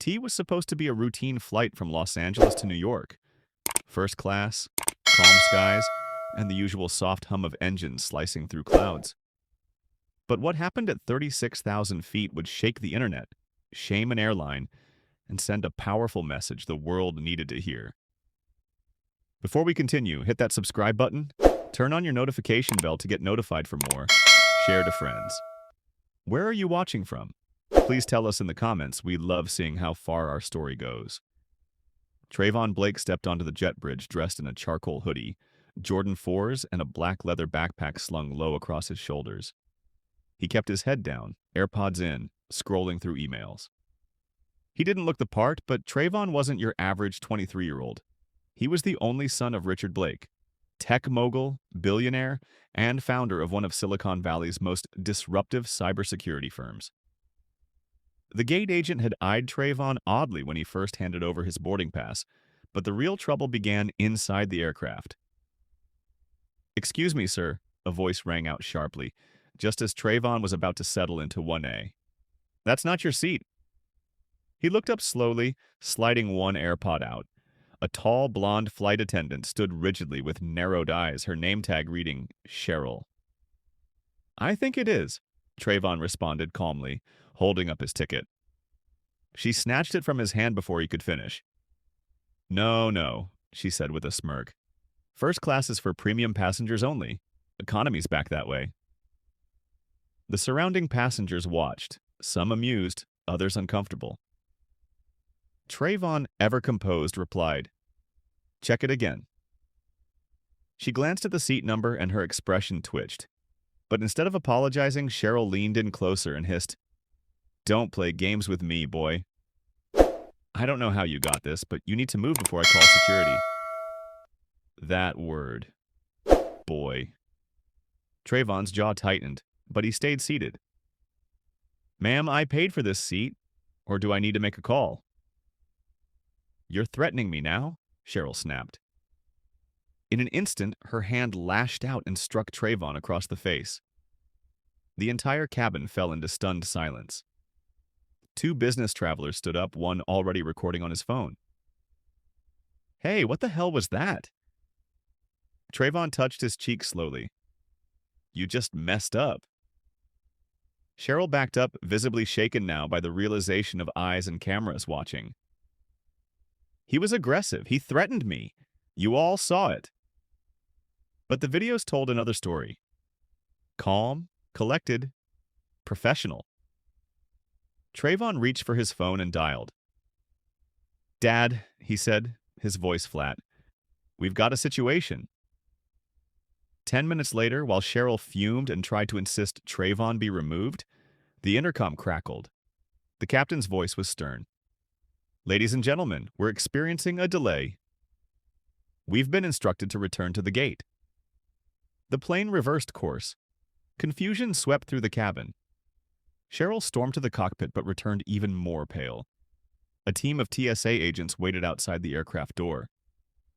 T was supposed to be a routine flight from Los Angeles to New York. First class, calm skies, and the usual soft hum of engines slicing through clouds. But what happened at 36,000 feet would shake the internet, shame an airline, and send a powerful message the world needed to hear. Before we continue, hit that subscribe button, turn on your notification bell to get notified for more, share to friends. Where are you watching from? Please tell us in the comments. We love seeing how far our story goes. Trayvon Blake stepped onto the jet bridge dressed in a charcoal hoodie, Jordan 4s, and a black leather backpack slung low across his shoulders. He kept his head down, AirPods in, scrolling through emails. He didn't look the part, but Trayvon wasn't your average 23-year-old. He was the only son of Richard Blake, tech mogul, billionaire, and founder of one of Silicon Valley's most disruptive cybersecurity firms. The gate agent had eyed Trayvon oddly when he first handed over his boarding pass, but the real trouble began inside the aircraft. "Excuse me, sir," a voice rang out sharply, just as Trayvon was about to settle into 1A. "That's not your seat." He looked up slowly, sliding one AirPod out. A tall, blonde flight attendant stood rigidly with narrowed eyes, her name tag reading Cheryl. "I think it is," Trayvon responded calmly, holding up his ticket. She snatched it from his hand before he could finish. "No, no," she said with a smirk. "First class is for premium passengers only. Economy's back that way." The surrounding passengers watched, some amused, others uncomfortable. Trayvon, ever composed, replied, "Check it again." She glanced at the seat number and her expression twitched. But instead of apologizing, Cheryl leaned in closer and hissed, "Don't play games with me, boy. I don't know how you got this, but you need to move before I call security." That word. Boy. Trayvon's jaw tightened, but he stayed seated. "Ma'am, I paid for this seat, or do I need to make a call?" "You're threatening me now?" Cheryl snapped. In an instant, her hand lashed out and struck Trayvon across the face. The entire cabin fell into stunned silence. Two business travelers stood up, one already recording on his phone. "Hey, what the hell was that?" Trayvon touched his cheek slowly. "You just messed up." Cheryl backed up, visibly shaken now by the realization of eyes and cameras watching. "He was aggressive. He threatened me. You all saw it." But the videos told another story. Calm, collected, professional. Trayvon reached for his phone and dialed. "Dad," he said, his voice flat, "we've got a situation." 10 minutes later, while Cheryl fumed and tried to insist Trayvon be removed, the intercom crackled. The captain's voice was stern. "Ladies and gentlemen, we're experiencing a delay. We've been instructed to return to the gate." The plane reversed course. Confusion swept through the cabin. Cheryl stormed to the cockpit but returned even more pale. A team of TSA agents waited outside the aircraft door.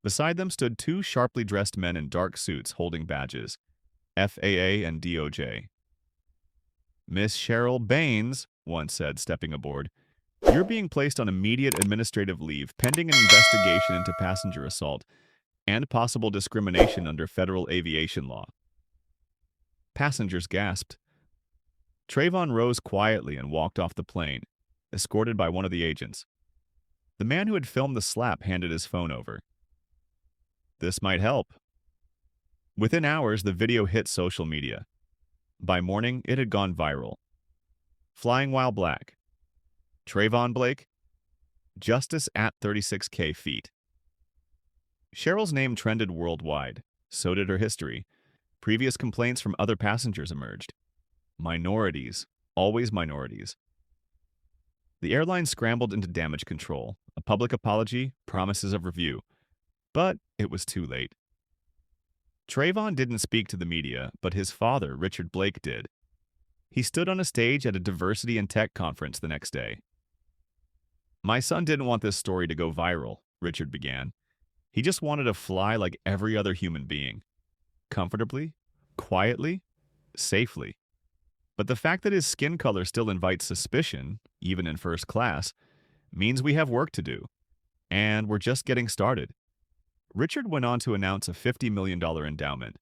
Beside them stood two sharply dressed men in dark suits holding badges, FAA and DOJ. "Miss Cheryl Baines," one said, stepping aboard, "you're being placed on immediate administrative leave pending an investigation into passenger assault and possible discrimination under federal aviation law." Passengers gasped. Trayvon rose quietly and walked off the plane, escorted by one of the agents. The man who had filmed the slap handed his phone over. "This might help." Within hours, the video hit social media. By morning, it had gone viral. Flying while black. Trayvon Blake? Justice at 36K feet. Cheryl's name trended worldwide. So did her history. Previous complaints from other passengers emerged. Minorities. Always minorities. The airline scrambled into damage control, a public apology, promises of review. But it was too late. Trayvon didn't speak to the media, but his father, Richard Blake, did. He stood on a stage at a diversity and tech conference the next day. "My son didn't want this story to go viral," Richard began. "He just wanted to fly like every other human being. Comfortably, quietly, safely. But the fact that his skin color still invites suspicion, even in first class, means we have work to do, and we're just getting started. Richard went on to announce a $50 million endowment,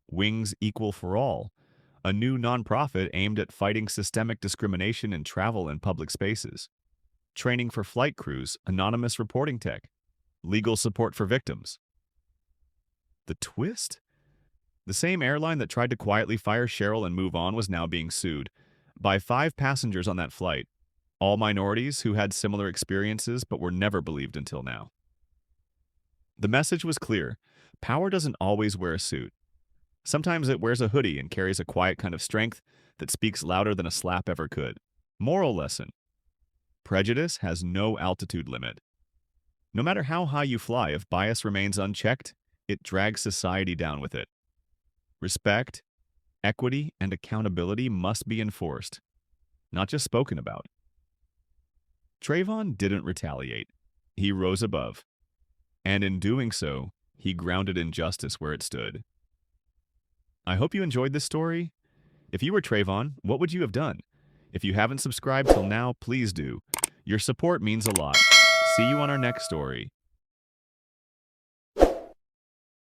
Wings Equal for All, a new nonprofit aimed at fighting systemic discrimination in travel and public spaces, training for flight crews, anonymous reporting tech, legal support for victims. The twist? The same airline that tried to quietly fire Cheryl and move on was now being sued by 5 passengers on that flight, all minorities who had similar experiences but were never believed until now. The message was clear. Power doesn't always wear a suit. Sometimes it wears a hoodie and carries a quiet kind of strength that speaks louder than a slap ever could. Moral lesson. Prejudice has no altitude limit. No matter how high you fly, if bias remains unchecked, it drags society down with it. Respect, equity, and accountability must be enforced, not just spoken about. Trayvon didn't retaliate. He rose above. And in doing so, he grounded injustice where it stood. I hope you enjoyed this story. If you were Trayvon, what would you have done? If you haven't subscribed till now, please do. Your support means a lot. See you on our next story.